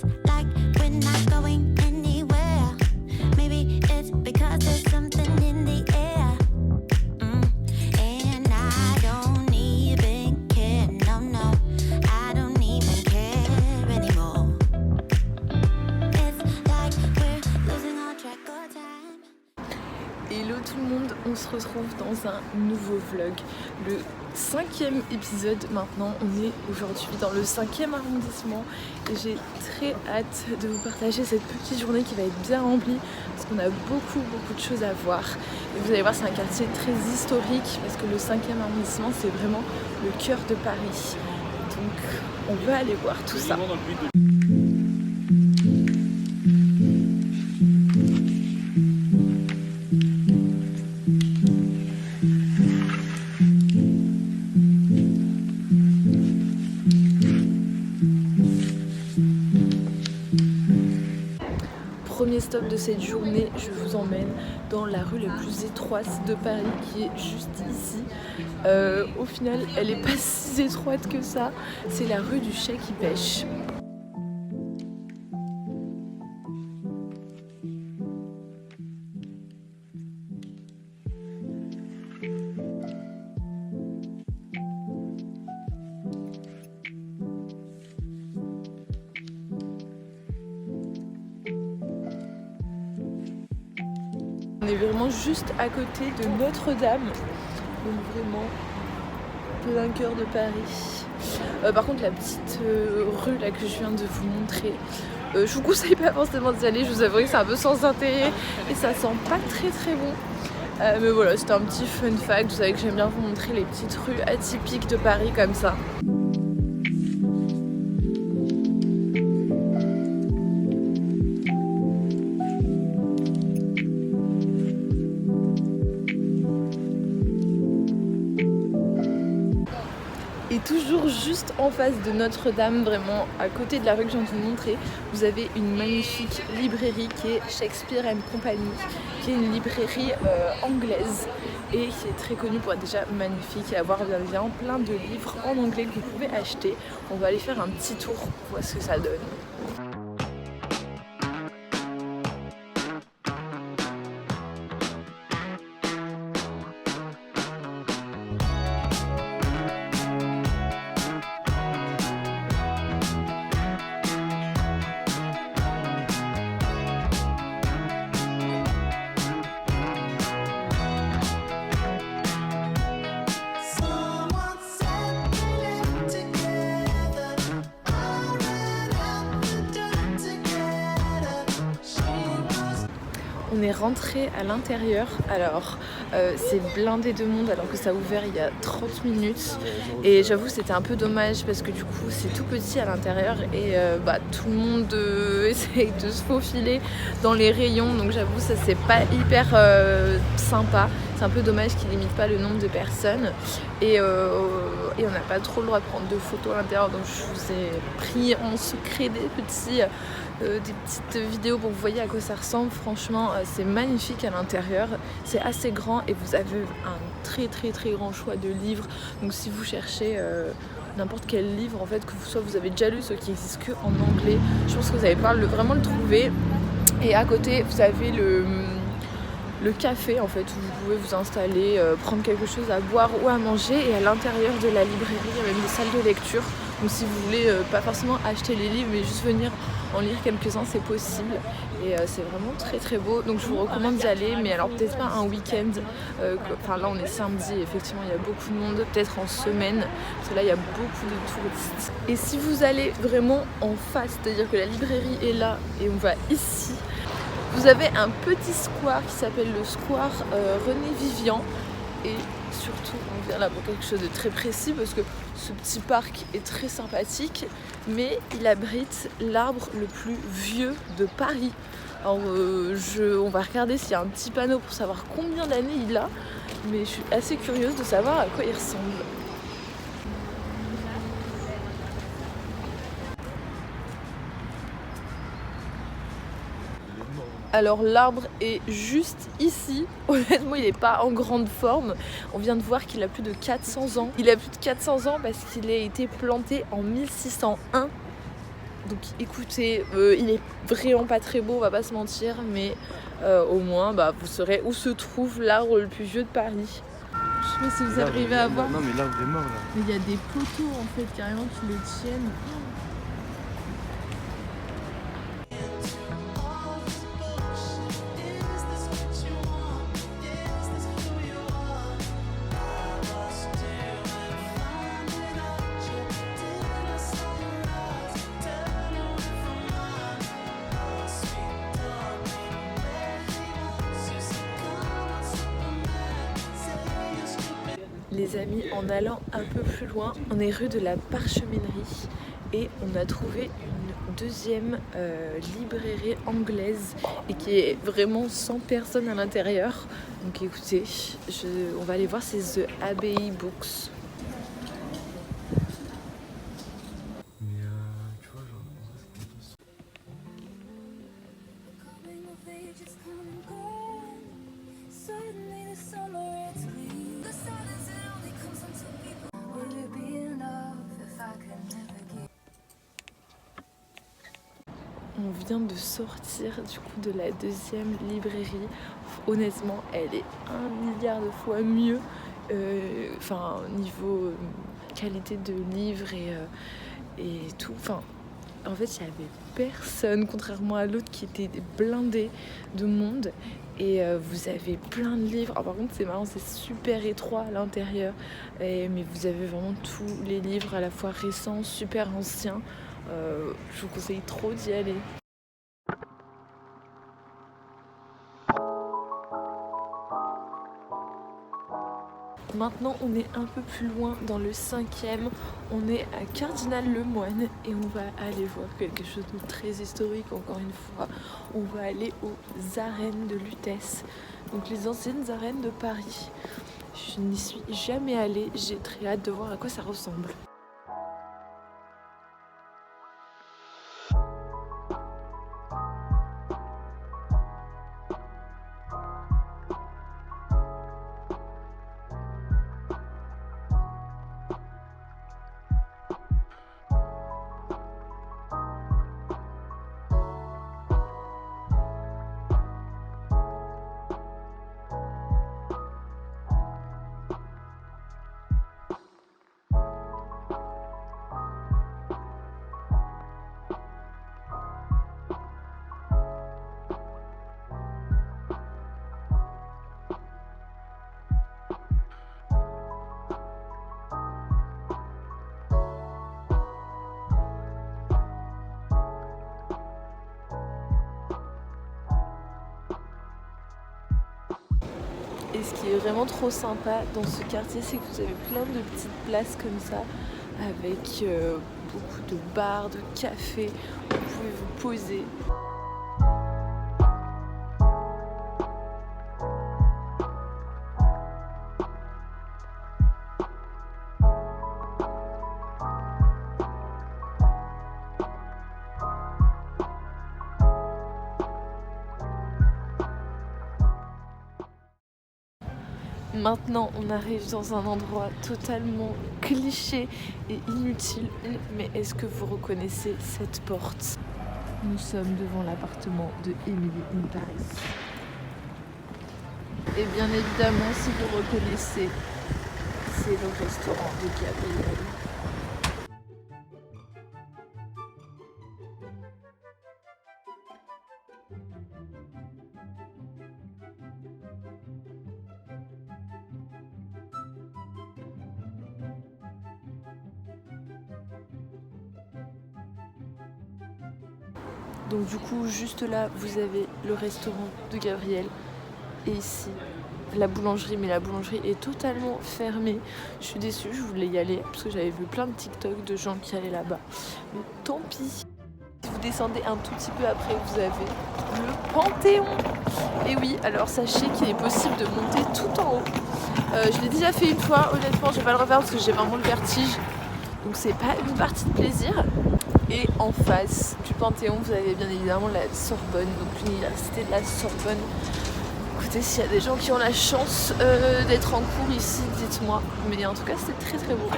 It's like we're not going anywhere. Maybe it's because there's something in the air. And I don't even care. No, no, I don't even care anymore. It's like we're losing all track of time. Hello tout le monde, on se retrouve dans un nouveau vlog, le 5e épisode maintenant. On est aujourd'hui dans le 5e arrondissement et j'ai très hâte de vous partager cette petite journée qui va être bien remplie parce qu'on a beaucoup de choses à voir. Et vous allez voir, c'est un quartier très historique parce que le 5e arrondissement c'est vraiment le cœur de Paris. Donc on va aller voir tout ça. Premier stop de cette journée, je vous emmène dans la rue la plus étroite de Paris qui est juste ici. Au final, elle n'est pas si étroite que ça, c'est la rue du Chat qui pêche. On est vraiment juste à côté de Notre-Dame, donc vraiment plein cœur de Paris. Par contre la petite rue là que je viens de vous montrer, je vous conseille pas forcément d'y aller, je vous avoue que c'est un peu sans intérêt et ça sent pas très bon. Mais voilà, c'était un petit fun fact, vous savez que j'aime bien vous montrer les petites rues atypiques de Paris comme ça. Et toujours juste en face de Notre-Dame, vraiment à côté de la rue que je viens de vous montrer, vous avez une magnifique librairie qui est Shakespeare & Company, qui est une librairie anglaise et qui est très connue pour être déjà magnifique et avoir bien plein de livres en anglais que vous pouvez acheter. On va aller faire un petit tour pour voir ce que ça donne. On est rentré à l'intérieur, alors c'est blindé de monde alors que ça a ouvert il y a 30 minutes et j'avoue c'était un peu dommage parce que du coup c'est tout petit à l'intérieur et tout le monde essaye de se faufiler dans les rayons, donc j'avoue ça c'est pas hyper sympa. C'est un peu dommage qu'ils limitent pas le nombre de personnes et on n'a pas trop le droit de prendre de photos à l'intérieur, donc je vous ai pris en secret des petites vidéos pour que vous voyez à quoi ça ressemble. Franchement c'est magnifique à l'intérieur, c'est assez grand et vous avez un très grand choix de livres, donc si vous cherchez n'importe quel livre en fait, que soit vous avez déjà lu ceux qui existent que en anglais, je pense que vous allez pouvoir vraiment le trouver. Et à côté vous avez le café en fait où vous pouvez vous installer, prendre quelque chose à boire ou à manger, et à l'intérieur de la librairie il y a même des salles de lecture, donc si vous voulez pas forcément acheter les livres mais juste venir en lire quelques-uns c'est possible et c'est vraiment très beau, donc je vous recommande d'y aller, mais alors peut-être pas un week-end, enfin là on est samedi, effectivement il y a beaucoup de monde, peut-être en semaine parce que là il y a beaucoup de touristes. Et si vous allez vraiment en face, c'est-à-dire que la librairie est là et on va ici, vous avez un petit square qui s'appelle le square René Vivian, et surtout on vient là pour quelque chose de très précis parce que ce petit parc est très sympathique, mais il abrite l'arbre le plus vieux de Paris. Alors on va regarder s'il y a un petit panneau pour savoir combien d'années il a, mais je suis assez curieuse de savoir à quoi il ressemble. Alors l'arbre est juste ici, honnêtement il n'est pas en grande forme, on vient de voir qu'il a plus de 400 ans. Il a plus de 400 ans parce qu'il a été planté en 1601 Donc écoutez, il est vraiment pas très beau, on va pas se mentir, mais au moins vous saurez où se trouve l'arbre le plus vieux de Paris. Je sais pas si vous arrivez à voir. Non mais l'arbre est mort là. Mais il y a des poteaux en fait carrément qui le tiennent. Les amis, en allant un peu plus loin, on est rue de la Parcheminerie et on a trouvé une deuxième librairie anglaise et qui est vraiment sans personne à l'intérieur. Donc écoutez, on va aller voir, c'est The Abbey Books. Mais tu vois genre... Coming of age is come and gone. Suddenly the summer it's clean. The silence it only comes on two people. Would it be enough if I could never give? On vient de sortir du coup de la deuxième librairie. Honnêtement, elle est 1 milliard de fois mieux. Niveau qualité de livres et tout. En fait, il n'y avait personne, contrairement à l'autre qui était blindé de monde. Et vous avez plein de livres. Alors, par contre, c'est marrant, c'est super étroit à l'intérieur. Mais vous avez vraiment tous les livres, à la fois récents, super anciens. Je vous conseille trop d'y aller. Maintenant, on est un peu plus loin dans le 5e. On est à Cardinal Lemoine et on va aller voir quelque chose de très historique. Encore une fois, on va aller aux arènes de Lutèce, donc les anciennes arènes de Paris. Je n'y suis jamais allée. J'ai très hâte de voir à quoi ça ressemble. Et ce qui est vraiment trop sympa dans ce quartier, c'est que vous avez plein de petites places comme ça, avec beaucoup de bars, de cafés, où vous pouvez vous poser. Maintenant, on arrive dans un endroit totalement cliché et inutile. Mais est-ce que vous reconnaissez cette porte? Nous sommes devant l'appartement de Emily in Paris. Et bien évidemment, si vous reconnaissez, c'est le restaurant de Gabriel. Donc du coup, juste là, vous avez le restaurant de Gabriel. Et ici, la boulangerie. Mais la boulangerie est totalement fermée. Je suis déçue, je voulais y aller parce que j'avais vu plein de TikTok de gens qui allaient là-bas. Mais tant pis. Si vous descendez un tout petit peu après, vous avez le Panthéon. Et oui, alors sachez qu'il est possible de monter tout en haut. Je l'ai déjà fait une fois, honnêtement, je vais pas le refaire parce que j'ai vraiment le vertige. Donc c'est pas une partie de plaisir. Et en face du Panthéon, vous avez bien évidemment la Sorbonne, donc l'université de la Sorbonne. Écoutez, s'il y a des gens qui ont la chance d'être en cours ici, dites-moi. Mais en tout cas, c'est très très beau.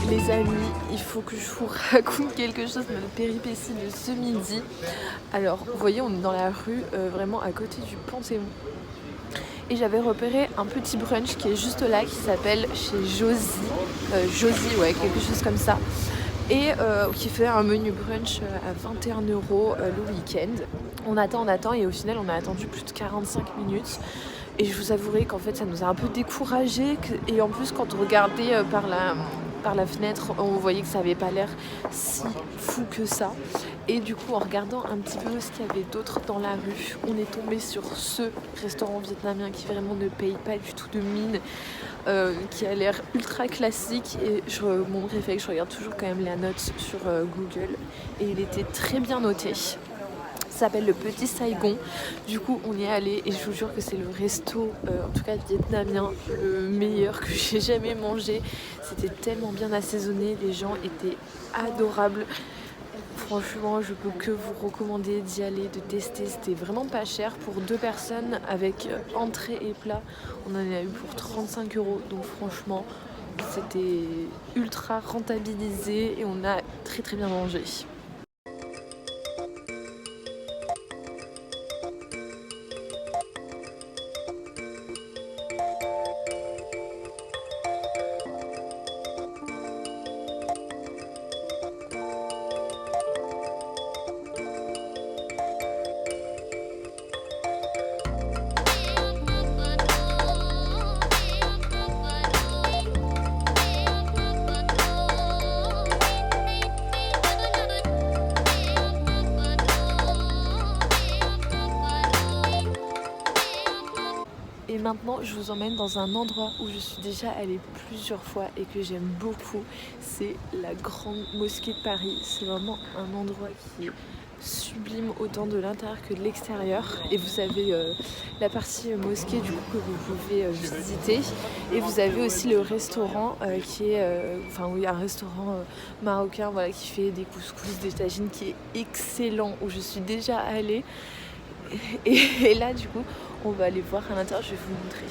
Les amis, il faut que je vous raconte quelque chose de notre péripétie de ce midi. Alors, vous voyez, on est dans la rue, vraiment à côté du Panthéon. Et j'avais repéré un petit brunch qui est juste là, qui s'appelle chez Josie. Josie, ouais, quelque chose comme ça. Et qui fait un menu brunch à 21 € le week-end. On attend et au final on a attendu plus de 45 minutes. Et je vous avouerai qu'en fait ça nous a un peu découragés. Et en plus quand on regardait par la fenêtre, on voyait que ça avait pas l'air si fou que ça. Et du coup en regardant un petit peu ce qu'il y avait d'autre dans la rue, on est tombé sur ce restaurant vietnamien qui vraiment ne paye pas du tout de mine. Qui a l'air ultra classique et mon réflexe, je regarde toujours quand même la note sur Google et il était très bien noté. Ça s'appelle le Petit Saigon. Du coup on y est allé et je vous jure que c'est le resto, en tout cas vietnamien, le meilleur que j'ai jamais mangé. C'était tellement bien assaisonné, les gens étaient adorables. Franchement, je peux que vous recommander d'y aller, de tester. C'était vraiment pas cher pour 2 personnes avec entrée et plat. On en a eu pour 35 €. Donc franchement, c'était ultra rentabilisé et on a très très bien mangé. Et maintenant, je vous emmène dans un endroit où je suis déjà allée plusieurs fois et que j'aime beaucoup. C'est la Grande Mosquée de Paris. C'est vraiment un endroit qui est sublime autant de l'intérieur que de l'extérieur. Et vous avez la partie mosquée du coup que vous pouvez visiter. Et vous avez aussi le restaurant qui est, un restaurant marocain voilà, qui fait des couscous, des tagines qui est excellent, où je suis déjà allée. Et là du coup on va aller voir à l'intérieur, je vais vous montrer.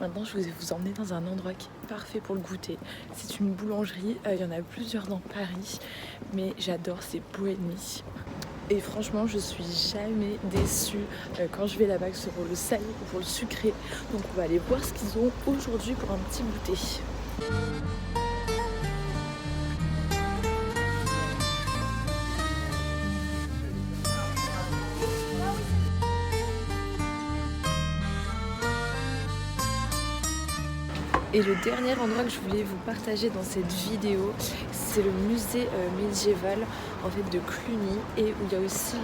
Maintenant, je vais vous emmener dans un endroit qui est parfait pour le goûter. C'est une boulangerie, il y en a plusieurs dans Paris, mais j'adore, c'est Bohémie. Et franchement, je suis jamais déçue quand je vais là-bas, que ce soit pour le salé ou pour le sucré. Donc on va aller voir ce qu'ils ont aujourd'hui pour un petit goûter. Et le dernier endroit que je voulais vous partager dans cette vidéo, c'est le musée médiéval en fait, de Cluny, et où il y a aussi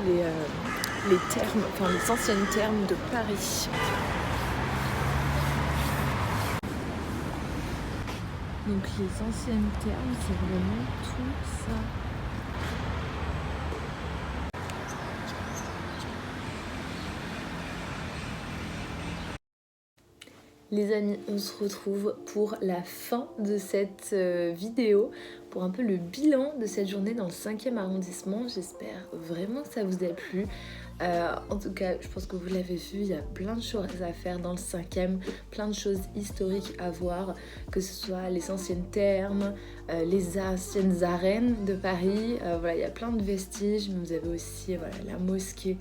les thermes, enfin les anciennes thermes de Paris. Donc les anciennes thermes, c'est vraiment tout ça. Les amis, on se retrouve pour la fin de cette vidéo. pour un peu le bilan de cette journée dans le 5e arrondissement. J'espère vraiment que ça vous a plu. En tout cas, je pense que vous l'avez vu, il y a plein de choses à faire dans le 5e, plein de choses historiques à voir, que ce soit les anciennes thermes, les anciennes arènes de Paris. Voilà, il y a plein de vestiges, mais vous avez aussi voilà, la mosquée,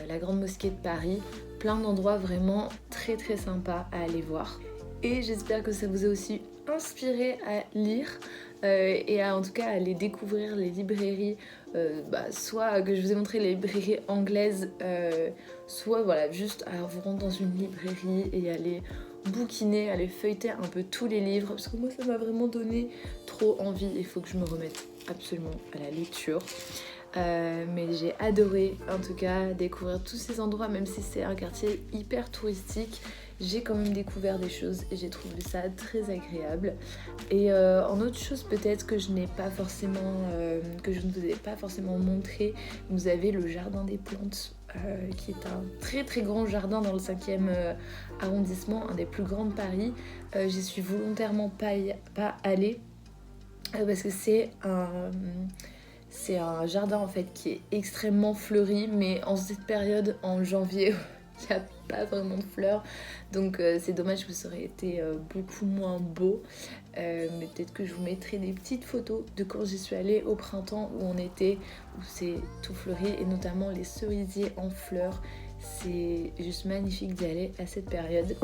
la grande mosquée de Paris, plein d'endroits vraiment très très sympas à aller voir. Et j'espère que ça vous a aussi inspiré à lire et en tout cas à aller découvrir les librairies, soit que je vous ai montré les librairies anglaises, soit voilà, juste à vous rendre dans une librairie et aller bouquiner, aller feuilleter un peu tous les livres, parce que moi ça m'a vraiment donné trop envie. Il faut que je me remette absolument à la lecture. Mais j'ai adoré en tout cas découvrir tous ces endroits, même si c'est un quartier hyper touristique. J'ai quand même découvert des choses et j'ai trouvé ça très agréable. Et en autre chose peut-être que je n'ai pas forcément, que je ne vous ai pas forcément montré, vous avez le jardin des plantes, qui est un très très grand jardin dans le 5e arrondissement, un des plus grands de Paris. J'y suis volontairement pas allée parce que c'est un jardin en fait qui est extrêmement fleuri, mais en cette période, en janvier, il n'y a pas vraiment de fleurs, donc c'est dommage que ça aurait été beaucoup moins beau. Mais peut-être que je vous mettrai des petites photos de quand j'y suis allée au printemps, où on était, où c'est tout fleuri, et notamment les cerisiers en fleurs. C'est juste magnifique d'y aller à cette période.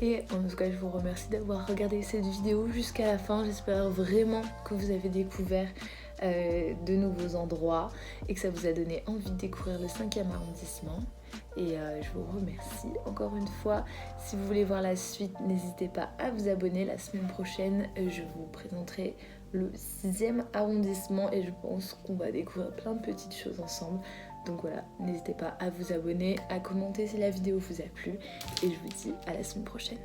Et en tout cas, je vous remercie d'avoir regardé cette vidéo jusqu'à la fin. J'espère vraiment que vous avez découvert de nouveaux endroits et que ça vous a donné envie de découvrir le 5e arrondissement. Et je vous remercie encore une fois. Si vous voulez voir la suite, n'hésitez pas à vous abonner. La semaine prochaine, je vous présenterai le 6e arrondissement et je pense qu'on va découvrir plein de petites choses ensemble. Donc voilà, n'hésitez pas à vous abonner, à commenter si la vidéo vous a plu et je vous dis à la semaine prochaine.